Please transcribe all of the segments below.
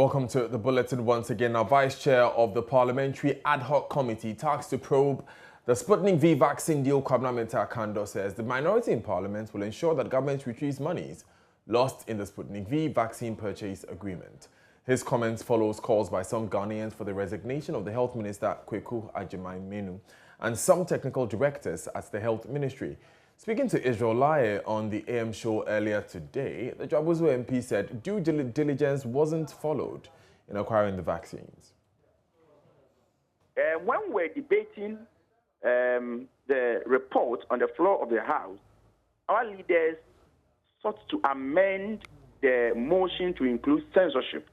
Welcome to the bulletin once again. Now, Vice Chair of the Parliamentary Adhoc Committee tasked to probe the Sputnik V vaccine deal, Nana Addo, says the minority in Parliament will ensure that government retrieves monies lost in the Sputnik V vaccine purchase agreement. His comments follows calls by some Ghanaians for the resignation of the Health Minister, Kweku Agyeman-Menu, and some technical directors at the Health Ministry. Speaking to Israel Laye on the AM show earlier today, the Jabuzo MP said due diligence wasn't followed in acquiring the vaccines. When we're debating the report on the floor of the House, our leaders sought to amend the motion to include censorship.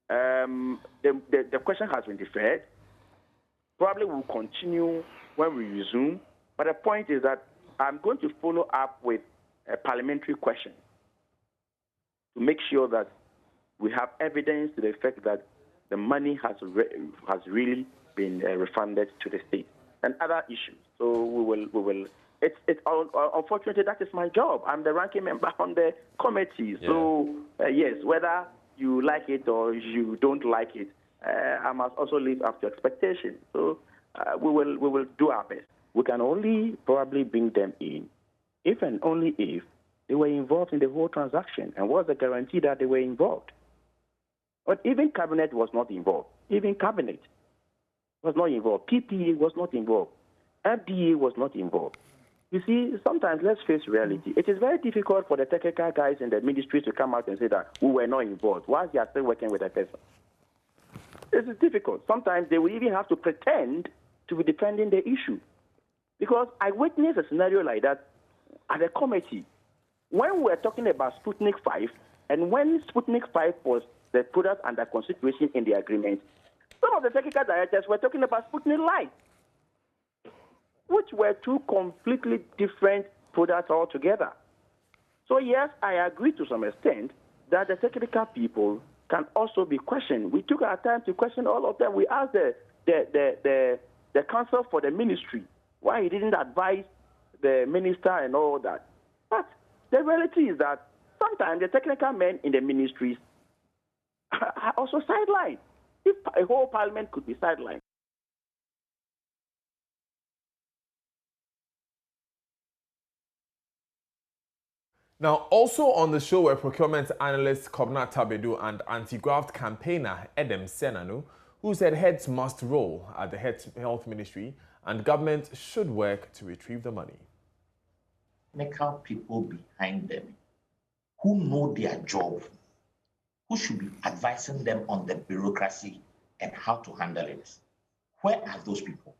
The question has been deferred. Probably will continue when we resume. But the point is that I'm going to follow up with a parliamentary question to make sure that we have evidence to the effect that the money has really been refunded to the state and other issues. So we will. Unfortunately, that is my job. I'm the ranking member on the committee. Yeah. So yes, whether you like it or you don't like it, I must also live up to expectation. So we will do our best. We can only probably bring them in if and only if they were involved in the whole transaction. And what's the guarantee that they were involved? But even Cabinet was not involved. Even Cabinet was not involved. PPA was not involved. FDA was not involved. You see, sometimes let's face reality. It is very difficult for the technical guys in the ministry to come out and say that we were not involved whilst they are still working with a person. This is difficult. Sometimes they will even have to pretend to be defending the issue. Because I witnessed a scenario like that at the committee when we were talking about Sputnik 5, and when Sputnik 5 was the product under consideration in the agreement, some of the technical directors were talking about Sputnik Light, which were two completely different products altogether. So yes, I agree to some extent that the technical people can also be questioned. We took our time to question all of them. We asked the counsel for the ministry why he didn't advise the minister and all that. But the reality is that sometimes the technical men in the ministries are also sidelined. If a whole parliament could be sidelined. Now, also on the show were procurement analyst Nana Addo and anti-graft campaigner Edem Senanu, who said heads must roll at the Health Ministry and government should work to retrieve the money. Technical people behind them who know their job, who should be advising them on the bureaucracy and how to handle it. Where are those people?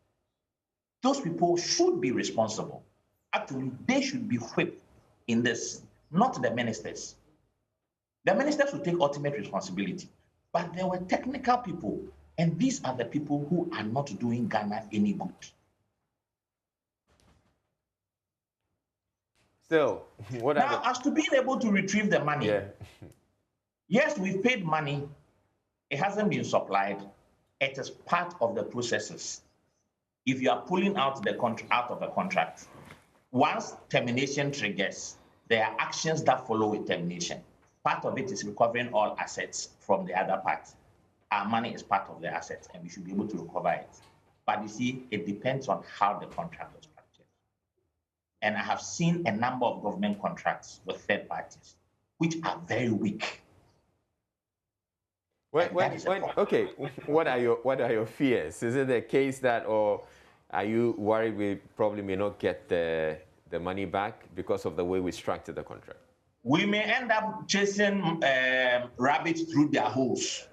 Those people should be responsible. Actually, they should be whipped in this, not the ministers. The ministers will take ultimate responsibility, but there were technical people, and these are the people who are not doing Ghana any good. Still, what now, as to being able to retrieve the money, yes, we've paid money. It hasn't been supplied. It is part of the processes. If you are pulling out the out of a contract, once termination triggers, there are actions that follow with termination. Part of it is recovering all assets from the other part. Our money is part of the assets, and we should be able to recover it. But you see, it depends on how the contract was structured. And I have seen a number of government contracts with third parties, which are very weak. Okay, what are your fears? Is it the case that, or are you worried we probably may not get the money back because of the way we structured the contract? We may end up chasing rabbits through their holes,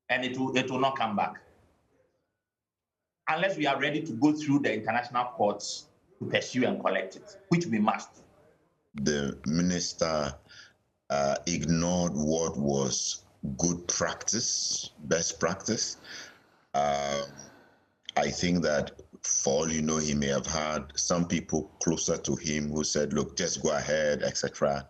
and it will not come back unless we are ready to go through the international courts to pursue and collect it, which we must. The minister ignored what was good practice, best practice. I think that for all you know, he may have had some people closer to him who said, look, just go ahead, etc.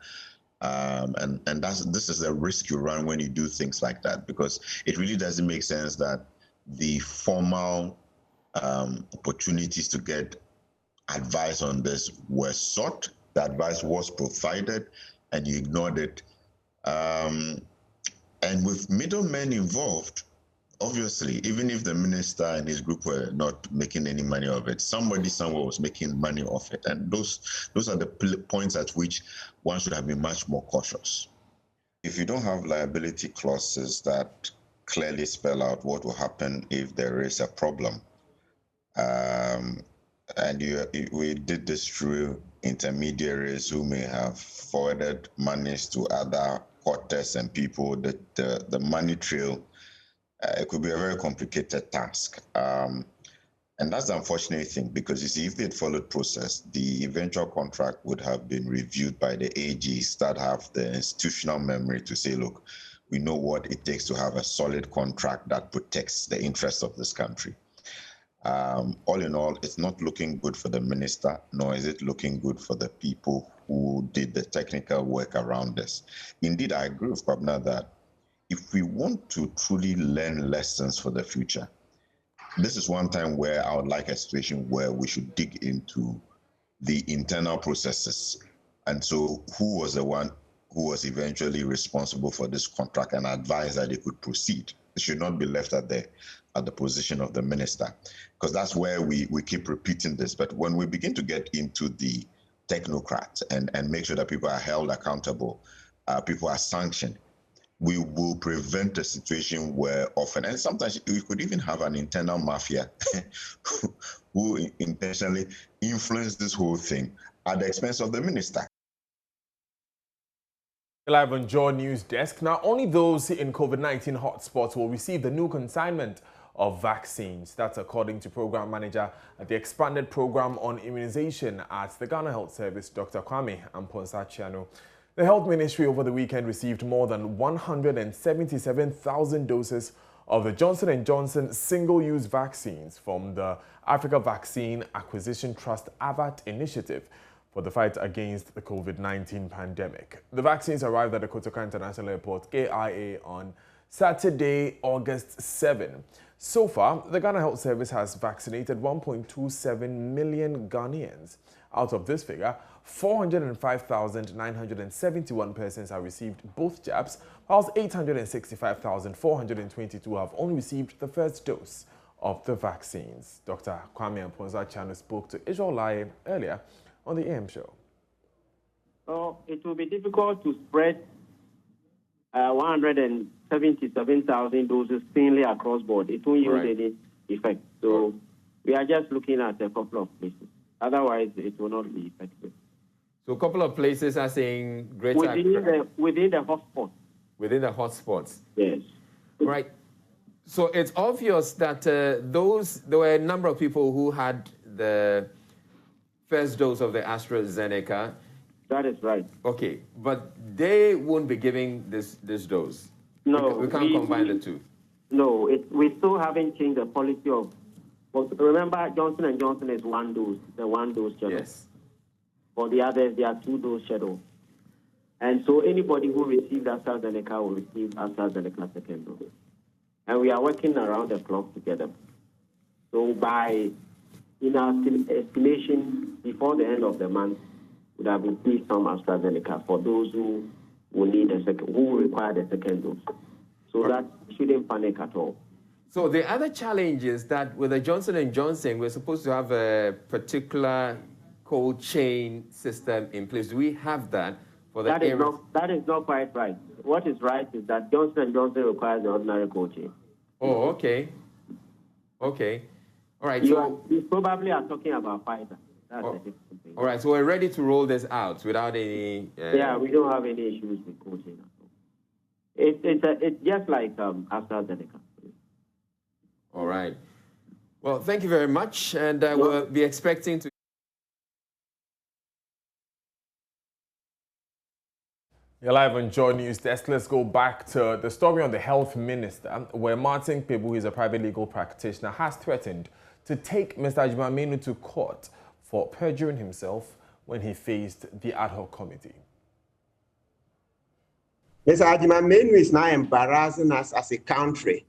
And this is a risk you run when you do things like that, because it really doesn't make sense that the formal opportunities to get advice on this were sought, the advice was provided, and you ignored it And with middlemen involved, obviously, even if the minister and his group were not making any money of it, somebody somewhere was making money off it. And those are the points at which one should have been much more cautious. If you don't have liability clauses that clearly spell out what will happen if there is a problem, we did this through intermediaries who may have forwarded monies to other quarters and people, the money trail, it could be a very complicated task. And that's the unfortunate thing, because you see, if they'd followed process, the eventual contract would have been reviewed by the AGs that have the institutional memory to say, look, we know what it takes to have a solid contract that protects the interests of this country. All in all, it's not looking good for the minister, nor is it looking good for the people who did the technical work around this. Indeed, I agree with Kwabena that if we want to truly learn lessons for the future, this is one time where I would like a situation where we should dig into the internal processes. And so who was the one who was eventually responsible for this contract and advise that it could proceed? It should not be left at the position of the minister, because that's where we keep repeating this. But when we begin to get into the technocrats and make sure that people are held accountable, people are sanctioned, we will prevent a situation where often, and sometimes we could even have an internal mafia who intentionally influence this whole thing at the expense of the minister. Live on JoyNews desk. Now, only those in COVID-19 hotspots will receive the new consignment of vaccines. That's according to Program Manager at the expanded program on immunization at the Ghana Health Service, Dr. Kwame Amponsah-Chiano. The Health Ministry over the weekend received more than 177,000 doses of the Johnson & Johnson single-use vaccines from the Africa Vaccine Acquisition Trust AVAT initiative for the fight against the COVID-19 pandemic. The vaccines arrived at the Kotoka International Airport, KIA, on Saturday, August 7. So far, the Ghana Health Service has vaccinated 1.27 million Ghanaians. Out of this figure, 405,971 persons have received both jabs, whilst 865,422 have only received the first dose of the vaccines. Dr. Kwame Amponsah-Chiano spoke to Israel Lai earlier on the AM show. So it will be difficult to spread 177,000 doses thinly across board. It won't use any effect. So we are just looking at a couple of places. Otherwise, it will not be effective. So a couple of places are saying greater... Within the hotspots. Within the hotspots? Yes. Right. So it's obvious that there were a number of people who had the first dose of the AstraZeneca. That is right. Okay, but they won't be giving this dose. No. We can't combine the two. No, we still haven't changed the policy of... Remember, Johnson & Johnson is one dose, the one-dose schedule. Yes. For the others, they are two-dose schedule. And so anybody who received AstraZeneca will receive AstraZeneca second dose. And we are working around the clock together. So in our estimation, before the end of the month, would have received some AstraZeneca for those who will require the second dose. So that shouldn't panic at all. So the other challenge is that with the Johnson & Johnson, we're supposed to have a particular cold chain system in place. Do we have that for the that is not quite right. What is right is that Johnson & Johnson requires the ordinary cold chain. Oh, okay. Okay. All right. You probably are talking about Pfizer. That's a different thing. All right. So we're ready to roll this out without any... Yeah, we don't have any issues with cold chain at all. It's just like AstraZeneca. All right. Well, thank you very much. And we'll be expecting to... You're live on JoyNews desk. Let's go back to the story on the health minister, where Martin Pebu, who is a private legal practitioner, has threatened to take Mr. Adjumamenu to court for perjuring himself when he faced the ad hoc committee. Mr. Adjumamenu is now embarrassing us as a country.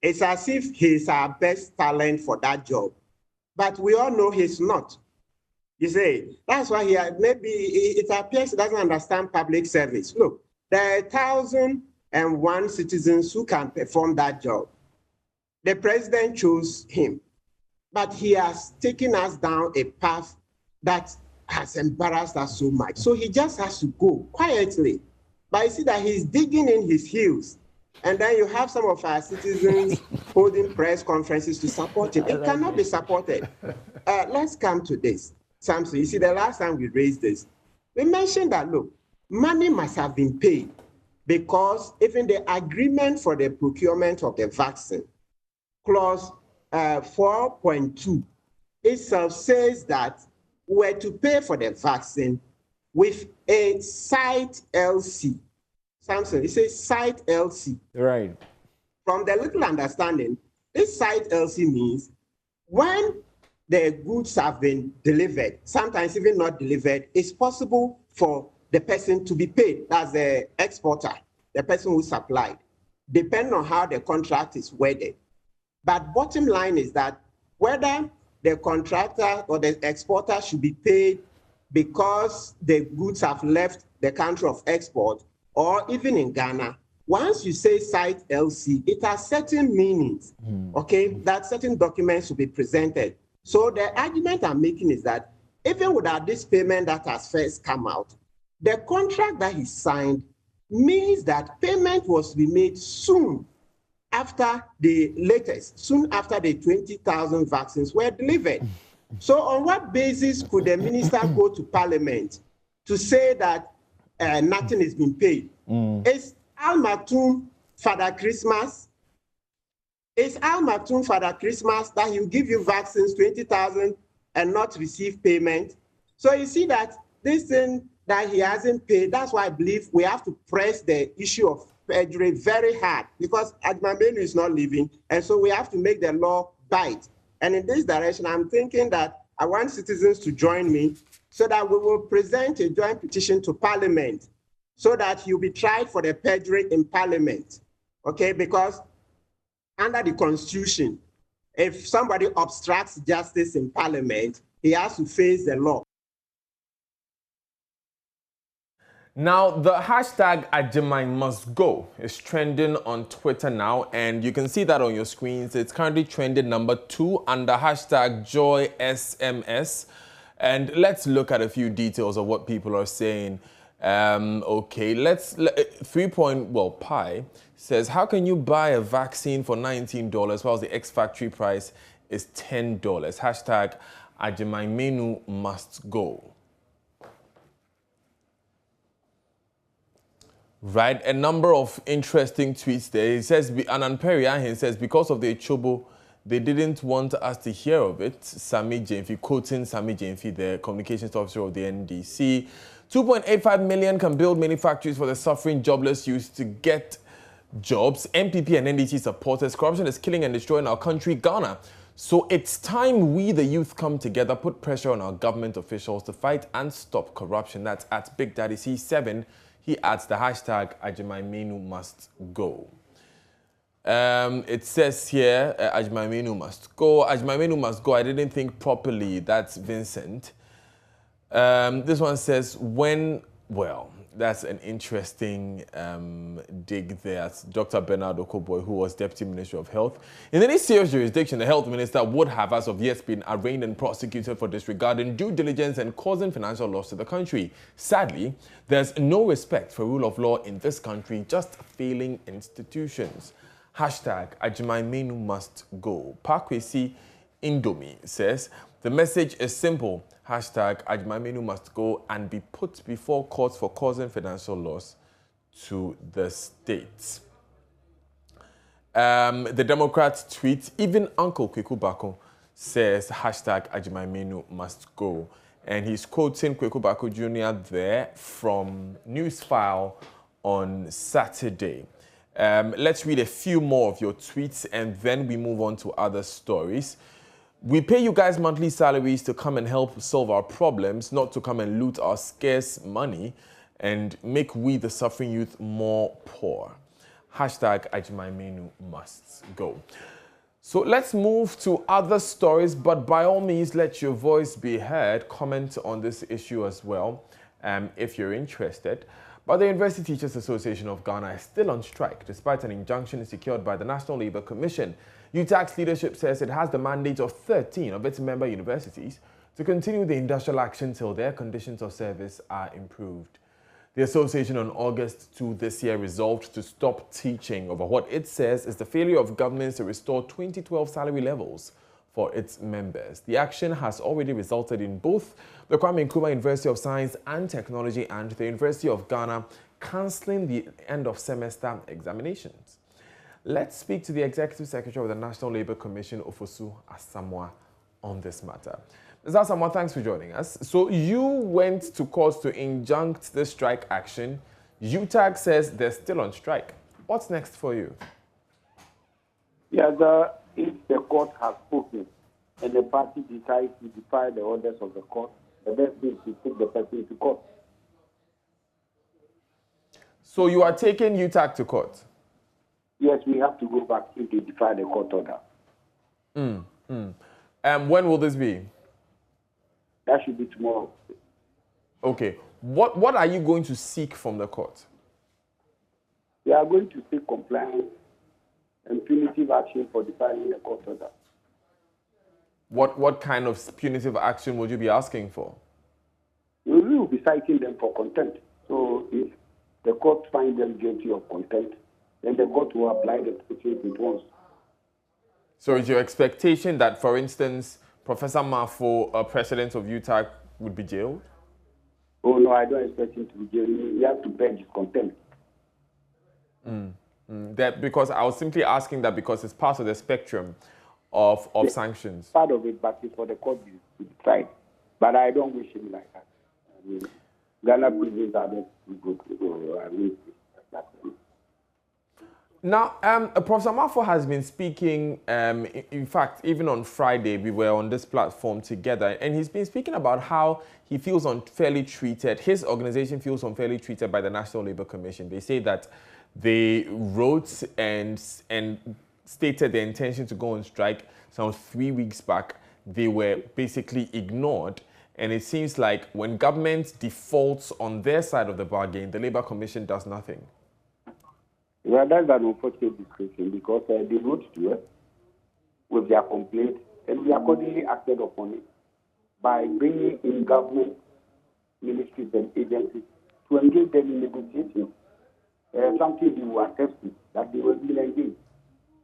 It's as if he's our best talent for that job, but we all know he's not. You say, that's why maybe it appears he doesn't understand public service. Look, There are 1,001 citizens who can perform that job. The president chose him, but he has taken us down a path that has embarrassed us so much. So he just has to go quietly. But you see that he's digging in his heels. And then you have some of our citizens holding press conferences to support him. It cannot be supported. Let's come to this. Samson, you see, the last time we raised this, we mentioned that, look, money must have been paid because even the agreement for the procurement of the vaccine, clause 4.2, itself says that we're to pay for the vaccine with a site LC. Samson, it says site LC. Right. From the little understanding, this site LC means when the goods have been delivered, sometimes even not delivered, it's possible for the person to be paid. That's the exporter, the person who supplied, depending on how the contract is worded. But bottom line is that whether the contractor or the exporter should be paid because the goods have left the country of export, or even in Ghana, once you say site LC, it has certain meanings, okay, that certain documents will be presented. So the argument I'm making is that even without this payment that has first come out, the contract that he signed means that payment was to be made soon after the latest, soon after the 20,000 vaccines were delivered. So on what basis could the minister go to Parliament to say that nothing has been paid? Is Al Maktoum Father Christmas? Is Al Maktoum Father Christmas that he'll give you vaccines, 20,000, and not receive payment? So you see that this thing that he hasn't paid, that's why I believe we have to press the issue of perjury very hard, because Adhoc is not living, and so we have to make the law bite. And in this direction, I'm thinking that I want citizens to join me so that we will present a joint petition to Parliament so that he'll be tried for the perjury in Parliament, okay? Because under the Constitution, if somebody obstructs justice in Parliament, he has to face the law. Now, the hashtag Ajimai must go is trending on Twitter now, and you can see that on your screens. It's currently trending number 2 under hashtag JoySMS. And let's look at a few details of what people are saying. Okay, Pi says, how can you buy a vaccine for $19 while the ex-factory price is $10? Hashtag Ajimai menu must go. Right, a number of interesting tweets there. He says, Anan Periahin says, because of the Chobo, they didn't want us to hear of it. Sami Jenfi, quoting Sami Jenfi, the communications officer of the NDC. 2.85 million can build many factories for the suffering jobless youth to get jobs. MPP and NDC supporters. Corruption is killing and destroying our country, Ghana. So it's time we, the youth, come together, put pressure on our government officials to fight and stop corruption. That's at Big Daddy C7. He adds the hashtag Ajimai menu must go. It says here, Ajimai menu must go. Ajimai menu must go. I didn't think properly. That's Vincent. This one says, well, that's an interesting dig there. It's Dr. Bernard Okoboy, who was Deputy Minister of Health. In any serious jurisdiction, the Health Minister would have, as of yet, been arraigned and prosecuted for disregarding due diligence and causing financial loss to the country. Sadly, there's no respect for rule of law in this country, just failing institutions. Hashtag Ajimai menu must go. Parkwesi Indomie says, the message is simple. Hashtag Ajimai menu must go and be put before courts for causing financial loss to the states. The Democrats tweet, even Uncle Kweku Bako says hashtag Ajimai menu must go. And he's quoting Kweku Bako Jr. there from Newsfile on Saturday. Let's read a few more of your tweets and then we move on to other stories. We pay you guys monthly salaries to come and help solve our problems, not to come and loot our scarce money and make we, the suffering youth, more poor. Hashtag Ajimai menu must go. So let's move to other stories, but by all means, let your voice be heard. Comment on this issue as well, if you're interested. But the University Teachers Association of Ghana is still on strike, despite an injunction secured by the National Labour Commission. UTAG's leadership says it has the mandate of 13 of its member universities to continue the industrial action till their conditions of service are improved. The association on August 2 this year resolved to stop teaching over what it says is the failure of governments to restore 2012 salary levels for its members. The action has already resulted in both the Kwame Nkrumah University of Science and Technology and the University of Ghana cancelling the end of semester examinations. Let's speak to the Executive Secretary of the National Labour Commission, Ofosu Asamoah, on this matter. Ms. Asamoah, thanks for joining us. So you went to court to injunct the strike action. UTAG says they're still on strike. What's next for you? Yes, if the court has spoken and the party decides to defy the orders of the court, the best thing is to take the person to court. So you are taking UTAG to court? Yes, we have to go back if they defy the court order. When will this be? That should be tomorrow. Okay. What are you going to seek from the court? We are going to seek compliance and punitive action for defying the court order. What kind of punitive action would you be asking for? We will be citing them for contempt. So if the court finds them guilty of contempt, then the court will apply the punishment it wants. So is your expectation that, for instance, Professor Mafo, president of UTAG, would be jailed? Oh, no, I don't expect him to be jailed. He has to purge his contempt. That because I was simply asking that because it's part of the spectrum of sanctions. Part of it, but it's for the court to decide. But I don't wish him like that. I mean, Ghana prisons are not good. So I mean, that's it. Now, Professor Mafo has been speaking, in fact, even on Friday, we were on this platform together, and he's been speaking about how he feels unfairly treated. His organization feels unfairly treated by the National Labour Commission. They say that they wrote and stated their intention to go on strike some 3 weeks back. They were basically ignored. And it seems like when government defaults on their side of the bargain, the Labour Commission does nothing. Well, that's an unfortunate description because they wrote to us with their complaint and we accordingly acted upon it by bringing in government ministries and agencies to engage them in negotiations. Something they were attesting that they were being engaged.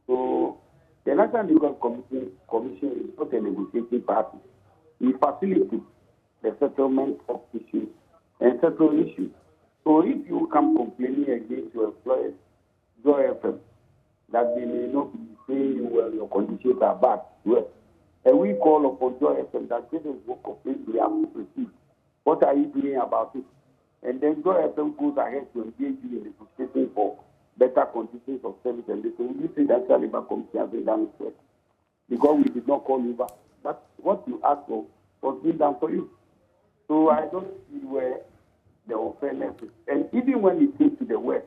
So the National Legal Commission is not a negotiating party. We facilitate the settlement of issues and settle issues. So if you come complaining against your employers, Joy FM, that they may not be saying, well, your conditions are bad. Well, and we call upon Joy FM that this is what complaints we have to proceed. What are you doing about it? And then Joy FM goes ahead to engage you in negotiating for better conditions of service and this. And we say that the Labour Commission has been done its work because we did not call you back. But what you asked for was being done for you. So I don't see where the unfairness is. And even when it came to the West,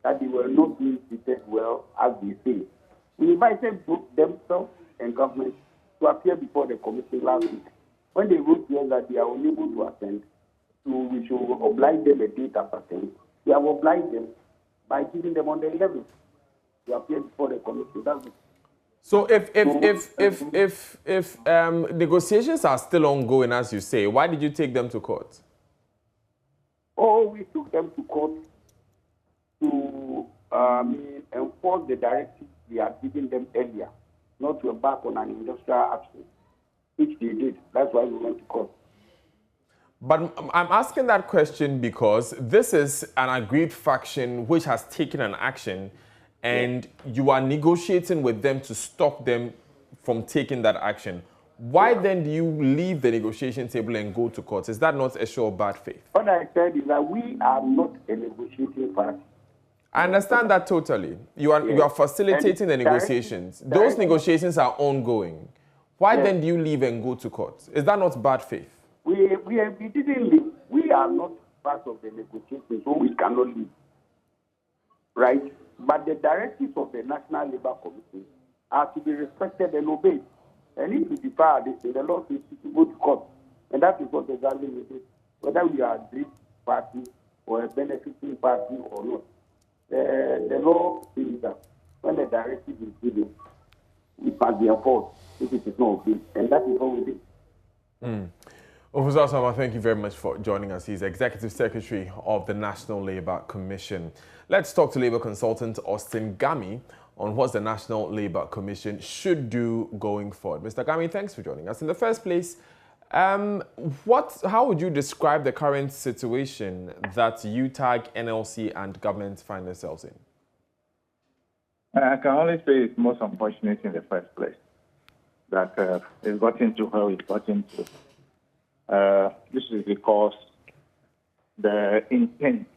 that they were not being treated well, as they say. We invited both themselves and government to appear before the commission last week. When they wrote to us that they are unable to attend, so we should oblige them a date of attend. We have obliged them by giving them on the 11th to appear before the commission. That's it. So if negotiations are still ongoing, as you say, why did you take them to court? Oh, we took them to court to enforce the directives we had given them earlier, not to embark on an industrial action, which they did. That's why we went to court. But I'm asking that question because this is an aggrieved faction which has taken an action and you are negotiating with them to stop them from taking that action. Why then do you leave the negotiation table and go to court? Is that not a show of bad faith? What I said is that we are not a negotiating party. I understand that totally. You are facilitating the negotiations. Those negotiations are ongoing. Why then do you leave and go to court? Is that not bad faith? We didn't leave. We are not part of the negotiations, so we cannot leave. Right? But the directives of the National Labour Commission are to be respected and obeyed. And if we defy this, the law says to go to court. And that is what exactly we do. Whether we are a Greek party for a benefiting party or not. The law says that when the directive is given, we pass the enforce if it is not obeyed, and that is what we do. Officer Osama, thank you very much for joining us. He's Executive Secretary of the National Labour Commission. Let's talk to Labour consultant Austin Gami on what the National Labour Commission should do going forward. Mr. Gami, thanks for joining us. In the first place, how would you describe the current situation that UTAG, NLC and government find themselves in? I can only say it's most unfortunate in the first place that it got into how it got into. This is because the intent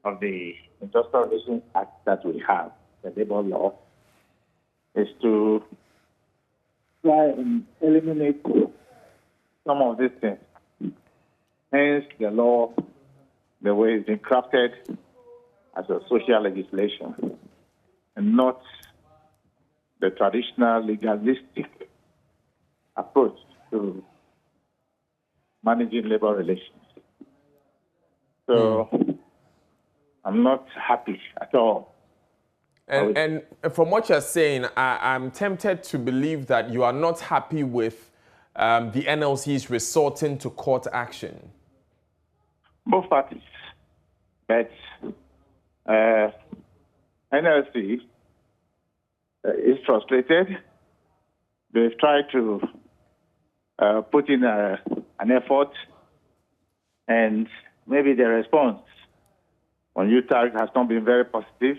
of the Industrial Relations Act that we have, the labor law, is to try and eliminate some of these things. Hence, the law, the way it's been crafted as a social legislation, and not the traditional legalistic approach to managing labor relations. So I'm not happy at all. And from what you're saying, I'm tempted to believe that you are not happy with the NLC's resorting to court action. Both parties. But NLC is frustrated. They've tried to put in an effort, and maybe the response on UTAG has not been very positive.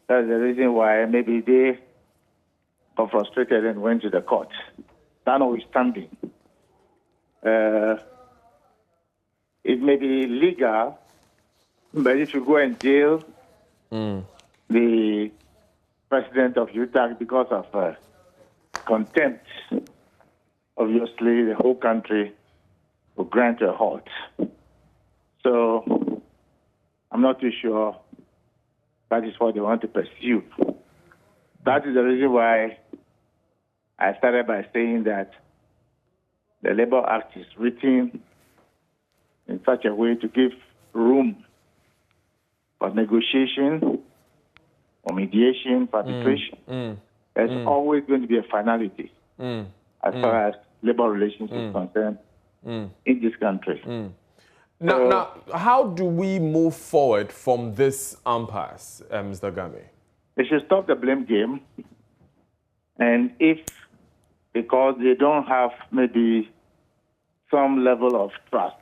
That's the reason why maybe they got frustrated and went to the court. That notwithstanding, it may be legal, but if you go and jail the president of UTAG because of contempt, obviously the whole country will grant a halt. So I'm not too sure that is what they want to pursue. That is the reason why I started by saying that the Labour Act is written in such a way to give room for negotiation, for mediation, for arbitration. There's always going to be a finality as far as labor relations is concerned in this country. Now, how do we move forward from this impasse, Mr. Gami? They should stop the blame game. And if, because they don't have maybe some level of trust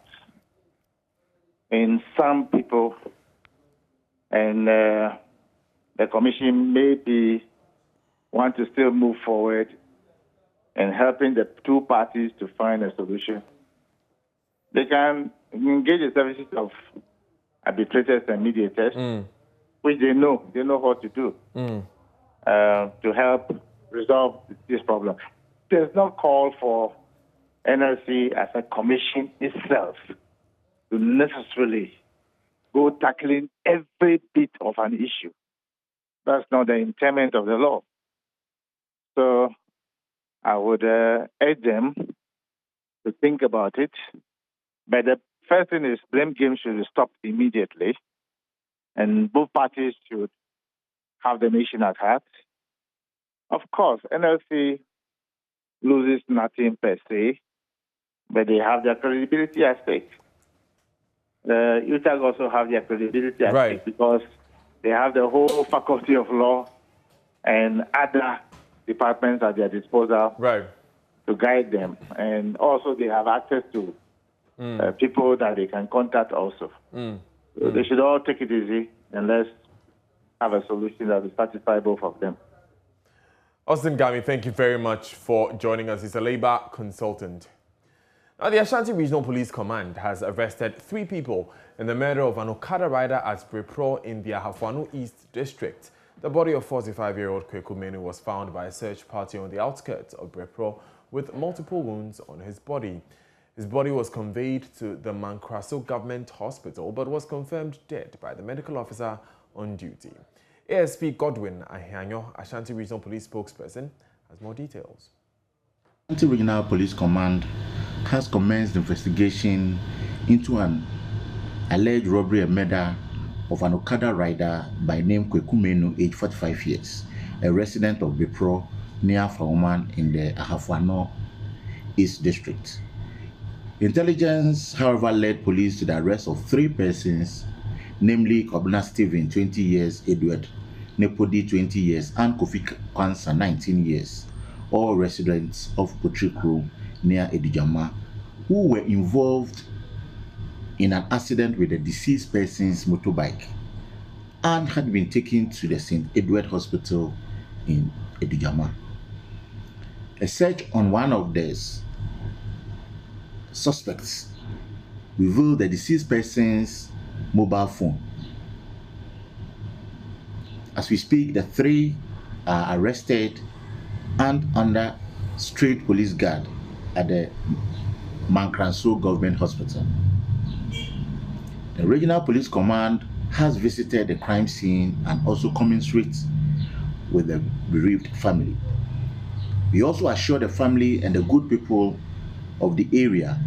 in some people, and the commission maybe want to still move forward and helping the two parties to find a solution, they can engage the services of arbitrators and mediators, which they know what to do to help resolve this problem. There's no call for NLC as a commission itself to necessarily go tackling every bit of an issue. That's not the intent of the law. So I would urge them to think about it. But the first thing is blame game should stop immediately, and both parties should have the nation at heart. Of course, NLC loses nothing per se, but they have their credibility at stake. UTAG also have their credibility at stake because they have the whole faculty of law and other departments at their disposal to guide them. And also they have access to people that they can contact also. So they should all take it easy and let's have a solution that will satisfy both of them. Austin Gami, thank you very much for joining us. He's a Labour consultant. Now, the Ashanti Regional Police Command has arrested 3 people in the murder of an Okada rider at Brepro in the Ahafo East District. The body of 45-year-old Kweku Menu was found by a search party on the outskirts of Brepro with multiple wounds on his body. His body was conveyed to the Mankraso Government Hospital but was confirmed dead by the medical officer on duty. ASP Godwin Ahianyo, Ashanti Regional Police spokesperson, has more details. Ashanti Regional Police Command has commenced investigation into an alleged robbery and murder of an Okada rider by name Kwekumenu, age 45 years, a resident of Bipro near Fauman in the Ahafuano East District. Intelligence, however, led police to the arrest of 3 persons, namely Kobna Stephen, 20 years, Edward Nepodi, 20 years, and Kofi Kwansa, 19 years, all residents of Potrikro near Edijama, who were involved in an accident with a deceased person's motorbike and had been taken to the St. Edward Hospital in Edijama. A search on one of the suspects revealed the deceased person's mobile phone. As we speak, the 3 are arrested and under strict police guard at the Mankranso Government Hospital. The Regional Police Command has visited the crime scene and also commensurate with the bereaved family. We also assure the family and the good people of the area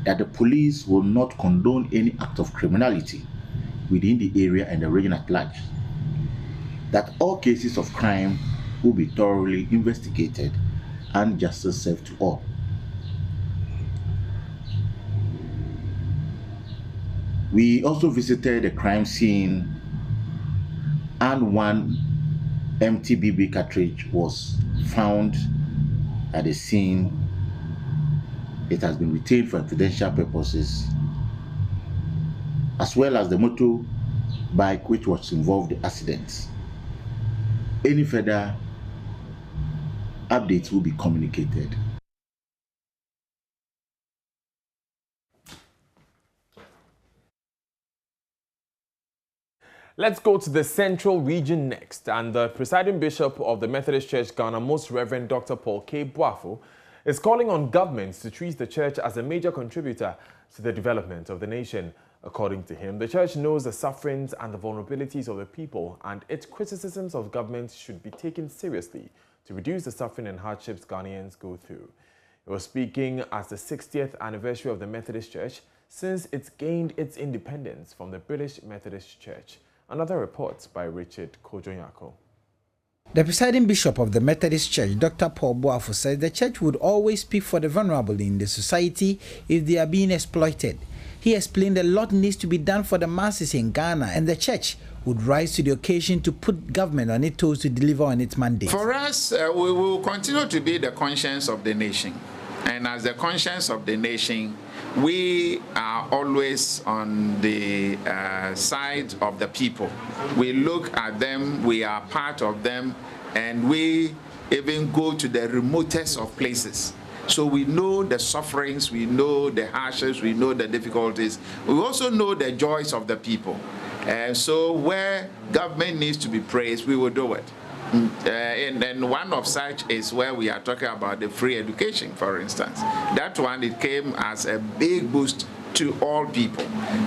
that the police will not condone any act of criminality within the area and the region at large, that all cases of crime will be thoroughly investigated and justice served to all. We also visited the crime scene, and one empty BB cartridge was found at the scene. It has been retained for confidential purposes, as well as the motorbike which was involved in the accident. Any further updates will be communicated. Let's go to the Central Region next, and the presiding bishop of the Methodist Church, Ghana, Most Reverend Dr. Paul K. Boafo, is calling on governments to treat the church as a major contributor to the development of the nation. According to him, the church knows the sufferings and the vulnerabilities of the people, and its criticisms of governments should be taken seriously to reduce the suffering and hardships Ghanaians go through. He was speaking as the 60th anniversary of the Methodist Church since it's gained its independence from the British Methodist Church. Another report by Richard Kojonyako. The presiding bishop of the Methodist Church, Dr. Paul Boafo, said the church would always speak for the vulnerable in the society if they are being exploited. He explained a lot needs to be done for the masses in Ghana, and the church would rise to the occasion to put government on its toes to deliver on its mandate. For us, we will continue to be the conscience of the nation. And as the conscience of the nation, we are always on the side of the people. We look at them, we are part of them, and we even go to the remotest of places. So we know the sufferings, we know the hardships, we know the difficulties. We also know the joys of the people. And so where government needs to be praised, we will do it. And one of such is where we are talking about the free education, for instance. That one, it came as a big boost to all people,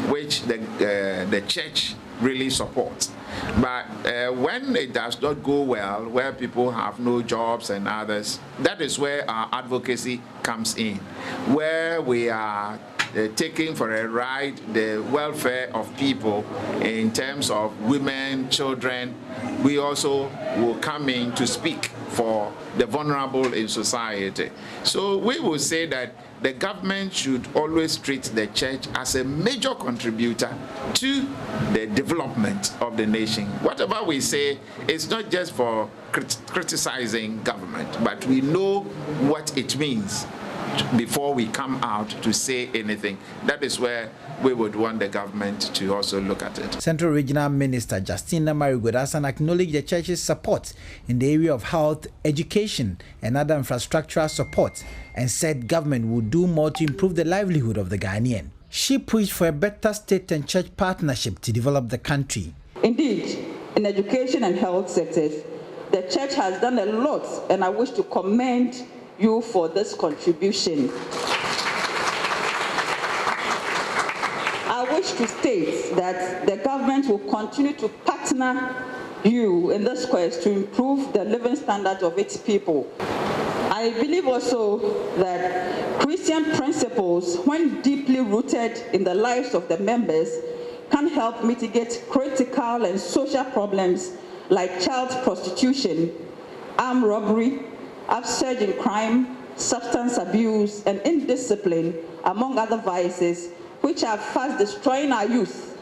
which the church really supports. But when it does not go well, where people have no jobs and others, that is where our advocacy comes in, where we are taking for a ride the welfare of people in terms of women, children. We also will come in to speak for the vulnerable in society. So we will say that the government should always treat the church as a major contributor to the development of the nation. Whatever we say, it's not just for criticizing government, but we know what it means before we come out to say anything. That is where we would want the government to also look at it. Central Regional Minister Justina Marigodasan acknowledged the church's support in the area of health, education, and other infrastructural support, and said government would do more to improve the livelihood of the Ghanaian. She pushed for a better state and church partnership to develop the country. Indeed, in education and health sectors, the church has done a lot, and I wish to commend you for this contribution. I wish to state that the government will continue to partner you in this quest to improve the living standards of its people. I believe also that Christian principles, when deeply rooted in the lives of the members, can help mitigate critical and social problems like child prostitution, armed robbery, upsurge in crime, substance abuse, and indiscipline, among other vices, which are fast destroying our youth,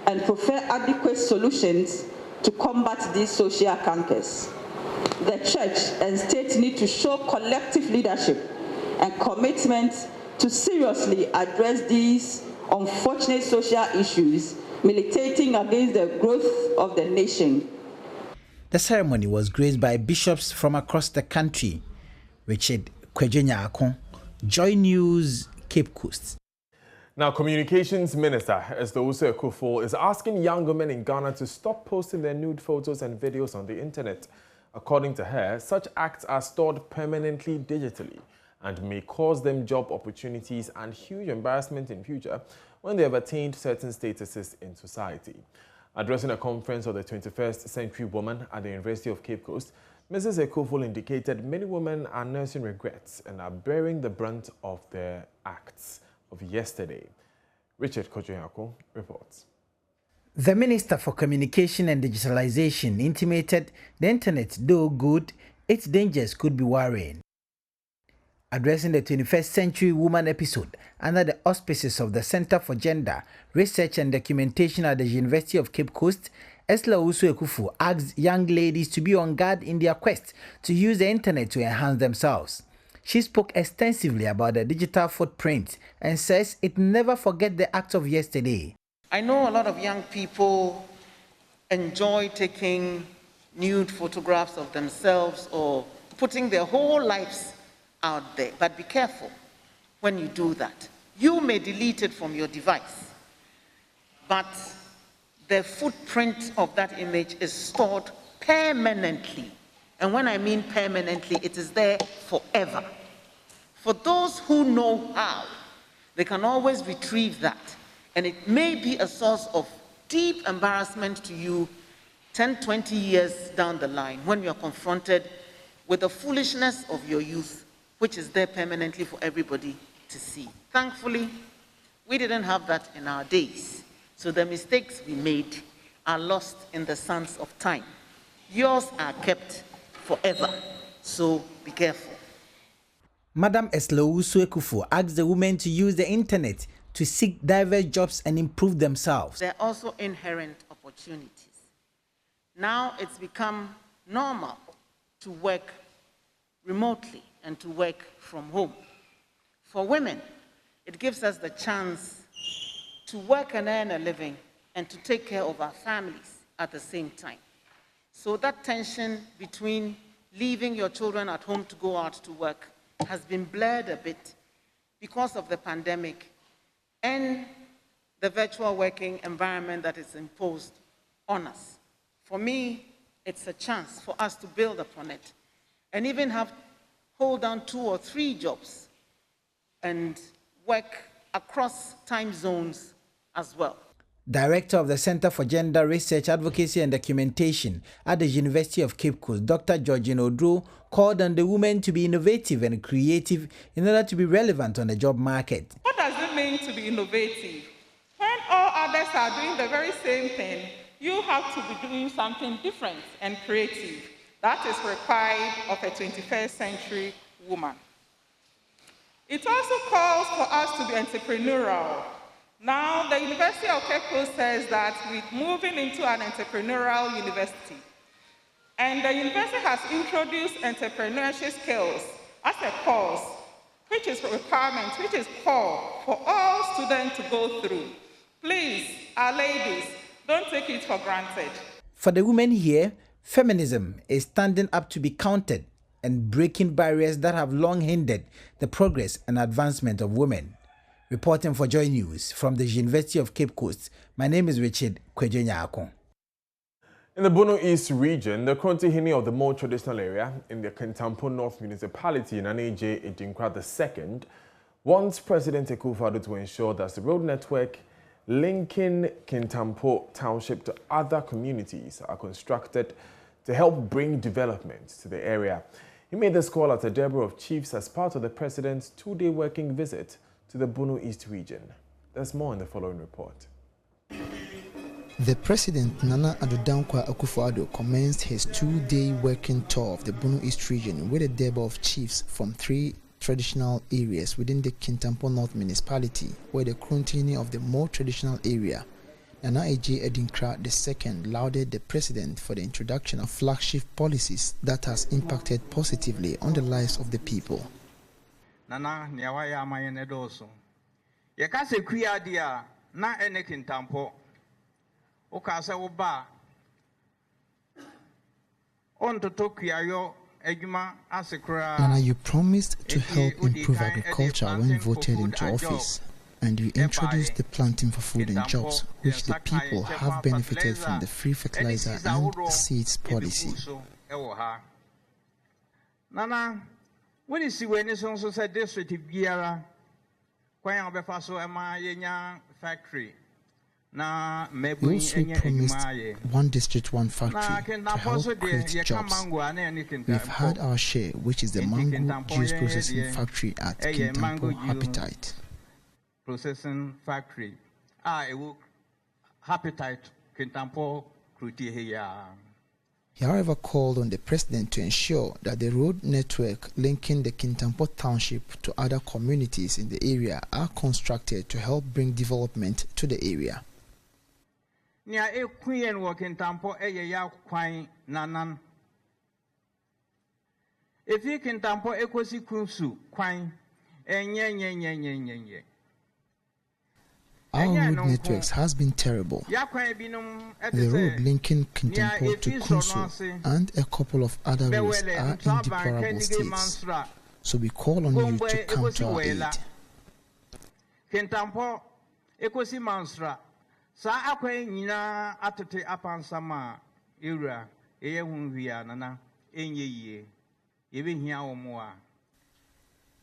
and prefer adequate solutions to combat these social cankers. The church and state need to show collective leadership and commitment to seriously address these unfortunate social issues, militating against the growth of the nation. The ceremony was graced by bishops from across the country. Richard Kwejenyako, Joy News, Cape Coast. Now, Communications Minister Esther Ekufo is asking young women in Ghana to stop posting their nude photos and videos on the internet. According to her, such acts are stored permanently digitally and may cause them job opportunities and huge embarrassment in future when they have attained certain statuses in society. Addressing a conference of the 21st Century Woman at the University of Cape Coast, Mrs. Ekufo indicated many women are nursing regrets and are bearing the brunt of their acts of yesterday. Richard Kojoyako reports. The Minister for Communication and Digitalization intimated the internet, though good, its dangers could be worrying. Addressing the 21st Century Woman episode under the auspices of the Center for Gender, Research and Documentation at the University of Cape Coast, Esther Ekufo asked young ladies to be on guard in their quest to use the internet to enhance themselves. She spoke extensively about the digital footprint and says it never forget the acts of yesterday. I know a lot of young people enjoy taking nude photographs of themselves or putting their whole lives out there, but be careful when you do that. You may delete it from your device, but the footprint of that image is stored permanently. And when I mean permanently, it is there forever. For those who know how, they can always retrieve that. And it may be a source of deep embarrassment to you 10, 20 years down the line when you're confronted with the foolishness of your youth, which is there permanently for everybody to see. Thankfully, we didn't have that in our days. So the mistakes we made are lost in the sands of time. Yours are kept forever, so be careful. Madam Esther Ekufo asked the women to use the internet to seek diverse jobs and improve themselves. There are also inherent opportunities. Now it's become normal to work remotely and to work from home. For women, it gives us the chance to work and earn a living and to take care of our families at the same time. So that tension between leaving your children at home to go out to work has been blurred a bit because of the pandemic and the virtual working environment that is imposed on us. For me, it's a chance for us to build upon it and even hold down 2 or 3 jobs and work across time zones as well. Director of the Center for Gender Research, Advocacy and Documentation at the University of Cape Coast, Dr. Nana Addo, called on the women to be innovative and creative in order to be relevant on the job market. What does it mean to be innovative? When all others are doing the very same thing, you have to be doing something different and creative. That is required of a 21st century woman. It also calls for us to be entrepreneurial. Now, the University of Cape Coast says that we're moving into an entrepreneurial university. And the university has introduced entrepreneurship skills as a course, which is a requirement, which is core for all students to go through. Please, our ladies, don't take it for granted. For the women here, feminism is standing up to be counted and breaking barriers that have long hindered the progress and advancement of women. Reporting for Joy News from the University of Cape Coast, my name is Richard Kwejenyako. In the Bono East region, the Krontihini of the more traditional area in the Kintampo North Municipality, Nana Addo II, wants President Akufo Addo to ensure that the road network linking Kintampo Township to other communities are constructed to help bring development to the area. He made this call at a Deborah of Chiefs as part of the President's 2-day working visit to the Bono East region. There's more in the following report. The President Nana Addo commenced his 2-day working tour of the Bono East region with a debut of chiefs from 3 traditional areas within the Kintampo North municipality, where the continuity of the more traditional area. Nana Addo II lauded the President for the introduction of flagship policies that has impacted positively on the lives of the people. Nana Niawaya Mayenedoso. Yakase Kuyadia, na ene Kintampo. Okasa Oba on to Tokyo Ejuma Asekra. Nana, you promised to help improve agriculture when voted into office, and you introduced the planting for food and jobs, which the people have benefited from the free fertilizer and seeds policy. Nana, when you see when you said this with Biara, Kwaya Befaso Emma Yenya factory. You also promised one district, one factory to help create jobs. We've had our share, which is the mango juice processing factory at Kintampo Appetite. Processing factory. Appetite Kintampo Kruti here. He, however, called on the President to ensure that the road network linking the Kintampo Township to other communities in the area are constructed to help bring development to the area. Nia e kuyen wo Kintampo ya kwan nanan. Efi Kintampo ekosi kunsu kwan enye. Our road networks has been terrible. The road linking Kintampo to Kunsu and a couple of other roads are in deplorable states. So we call on you to come to our aid. Kintampo ekosi mansra. Sa akwen nyina atote apansama era eye hunwia nana enye yie yebehia omoa.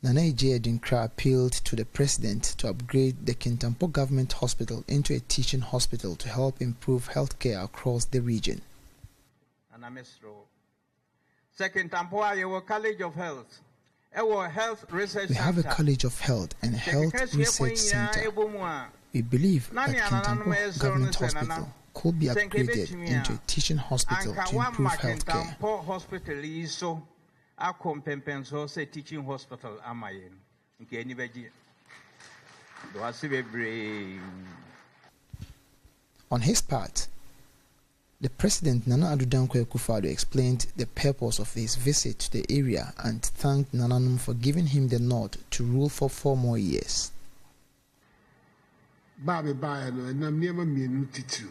Nana Addo appealed to the President to upgrade the Kintampo Government Hospital into a teaching hospital to help improve healthcare across the region. College of Health. Health Research We have a College of Health and a Health Research Center. We believe that Kintampo Government Hospital could be upgraded into a teaching hospital to improve healthcare. Teaching hospital On his part, the President Nana Addo explained the purpose of his visit to the area and thanked Nananum for giving him the nod to rule for 4 more years. Baby Bayo and Namiama Minuti.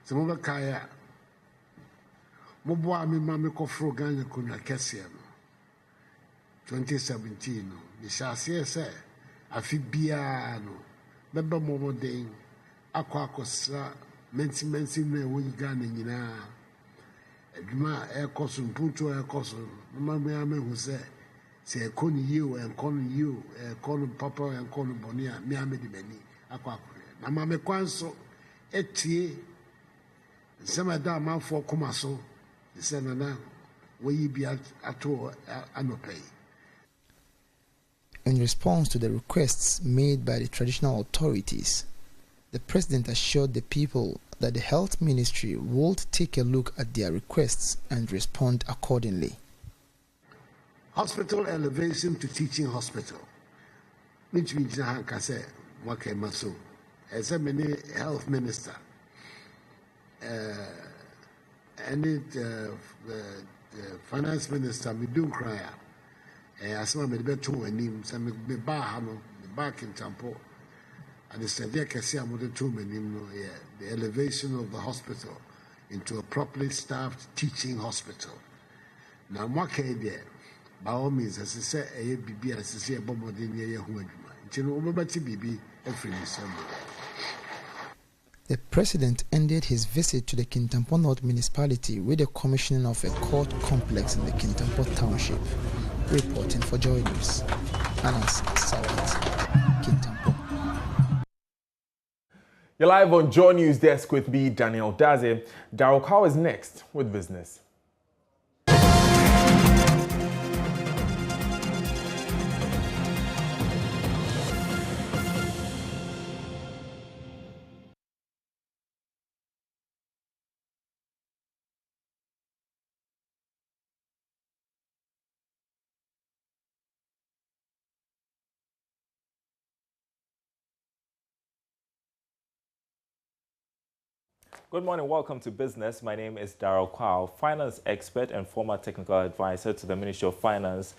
Some of the Kaya Moboami Mamiko Frogana Kuna Cassiano 2017. The Shassia say, I feel Biano, Beba Momo Dane, Aquacosra, Mensi when Ghana, Yina, Edma Air Cosson, Punto Air Cosson, Mamma who said. Say calling you and calling you, calling Papa and calling Bonia, Miami de Beni, Aquacre. Mamma Quanso, Etie, some of that man for Comaso, the Senana, where you be at all, Anopay. In response to the requests made by the traditional authorities, the President assured the people that the Health Ministry would take a look at their requests and respond accordingly. Hospital elevation to teaching hospital. Which means I can say, what came so? As a health minister, and the finance minister, me do cry. As one with better and him, some me bahano, the back in Tampo, and the Sadia Cassia with the 2 men, the elevation of the hospital into a properly staffed teaching hospital. Now, what came there? By all means, as I say, a BB as I say a bomb of the near BB every December. The President ended his visit to the Kintampo North municipality with the commissioning of a court complex in the Kintampo Township. Reporting for JoyNews, Anas Sawat, Kintampo. You're live on JoyNews desk with me, Daniel Daze. Daryl Cow is next with business. Good morning, welcome to Business. My name is Darrell Kwao, finance expert and former technical advisor to the Ministry of Finance.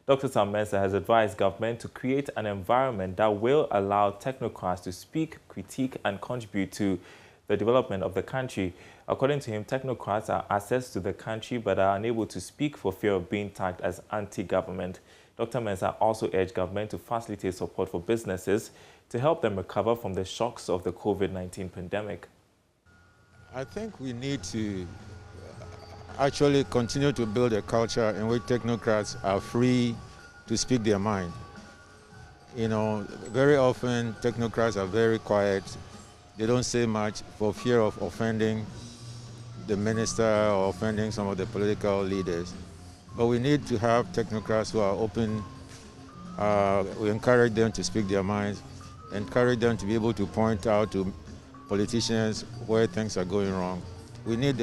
Dr. Sam Mensah has advised government to create an environment that will allow technocrats to speak, critique, and contribute to the development of the country. According to him, technocrats are assets to the country but are unable to speak for fear of being tagged as anti-government. Dr. Mensah also urged government to facilitate support for businesses to help them recover from the shocks of the COVID-19 pandemic. I think we need to actually continue to build a culture in which technocrats are free to speak their mind. You know, very often technocrats are very quiet. They don't say much for fear of offending the minister or offending some of the political leaders. But we need to have technocrats who are open. We encourage them to speak their minds, encourage them to be able to point out to politicians where things are going wrong. We need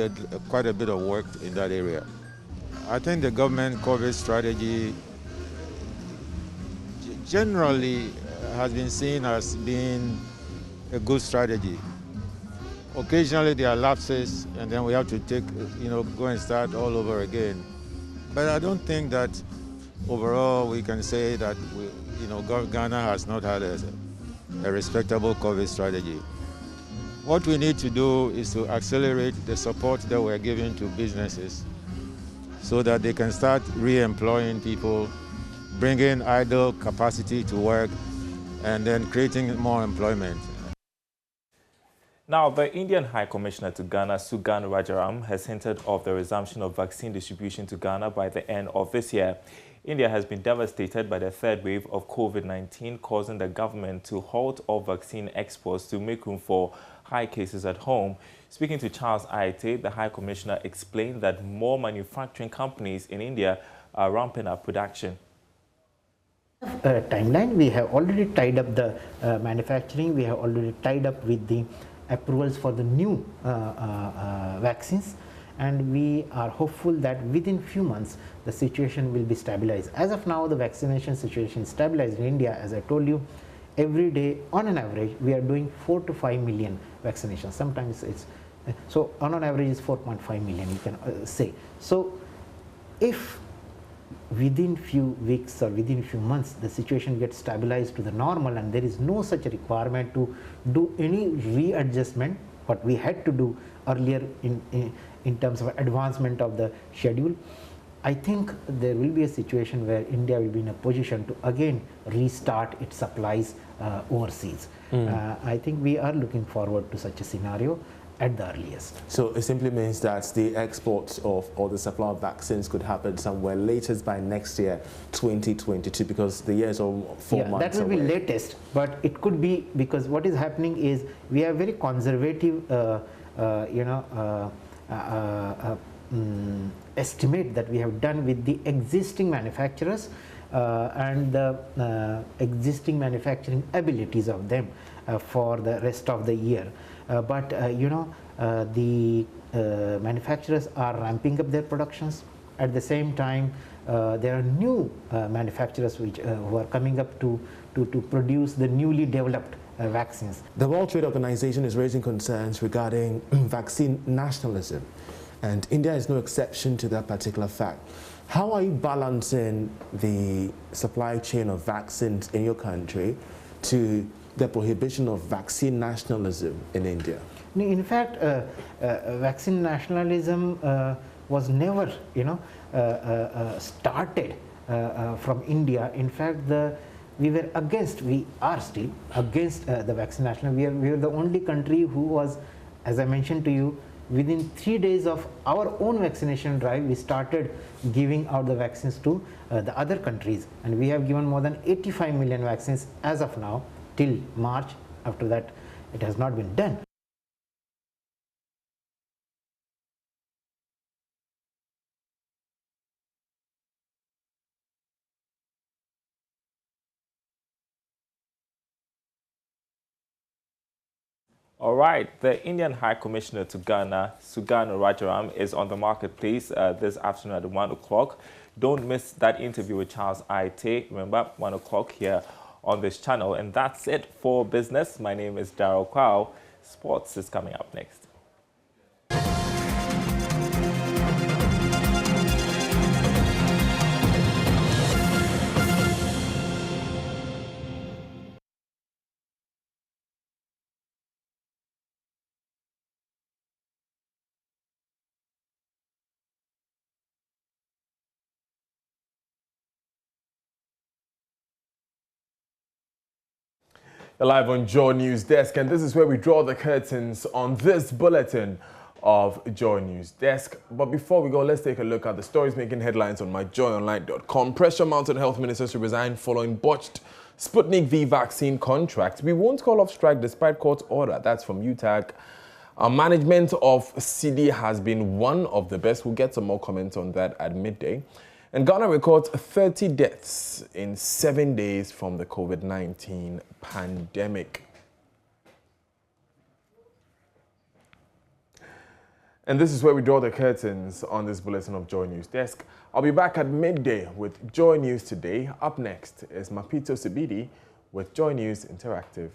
quite a bit of work in that area. I think the government COVID strategy generally has been seen as being a good strategy. Occasionally there are lapses and then we have to go and start all over again. But I don't think that overall we can say that Ghana has not had a respectable COVID strategy. What we need to do is to accelerate the support that we're giving to businesses so that they can start re-employing people, bringing idle capacity to work, and then creating more employment. Now, the Indian High Commissioner to Ghana, Sugan Rajaram, has hinted of the resumption of vaccine distribution to Ghana by the end of this year. India has been devastated by the third wave of COVID-19, causing the government to halt all vaccine exports to make room for high cases at home. Speaking to Charles Aite, the High Commissioner explained that more manufacturing companies in India are ramping up production. Timeline, we have already tied up the manufacturing, we have already tied up with the approvals for the new vaccines, and we are hopeful that within few months the situation will be stabilized. As of now, the vaccination situation is stabilized in India. As I told you, every day on an average we are doing 4 to 5 million vaccinations. Sometimes it's so on an average is 4.5 million, you can say. So if within few weeks or within few months the situation gets stabilized to the normal and there is no such a requirement to do any readjustment what we had to do earlier in terms of advancement of the schedule, I think there will be a situation where India will be in a position to again restart its supplies overseas. I think we are looking forward to such a scenario at the earliest. So it simply means that the exports of or the supply of vaccines could happen somewhere latest by next year, 2022, because the year is all 4 months that will away. be latest, but it could be because what is happening is we are very conservative estimate that we have done with the existing manufacturers and the existing manufacturing abilities of them for the rest of the year. But the manufacturers are ramping up their productions. At the same time, there are new manufacturers which who are coming up to produce the newly developed vaccines. The World Trade Organization is raising concerns regarding vaccine nationalism, and India is no exception to that particular fact. How are you balancing the supply chain of vaccines in your country to the prohibition of vaccine nationalism in India? In fact, vaccine nationalism was never, started from India. In fact, we were against, we are still against the vaccine nationalism. We are the only country who was, as I mentioned to you, within 3 days of our own vaccination drive, we started giving out the vaccines to the other countries. And we have given more than 85 million vaccines as of now, till March. After that, it has not been done. All right, the Indian High Commissioner to Ghana, Sugan Rajaram, is on the marketplace this afternoon at 1 o'clock. Don't miss that interview with Charles Aite. Remember, 1 o'clock here on this channel. And that's it for business. My name is Darrell Kwao. Sports is coming up next. You're live on Joy News Desk, and this is where we draw the curtains on this bulletin of Joy News Desk. But before we go, let's take a look at the stories making headlines on myjoyonline.com. Pressure mounted health ministers to resign following botched Sputnik V vaccine contract. We won't call off strike despite court order. That's from UTAG. Our management of CD has been one of the best. We'll get some more comments on that at midday. And Ghana records 30 deaths in 7 days from the COVID-19 pandemic. And this is where we draw the curtains on this bulletin of Joy News Desk. I'll be back at midday with Joy News Today. Up next is Mapito Sibidi with Joy News Interactive.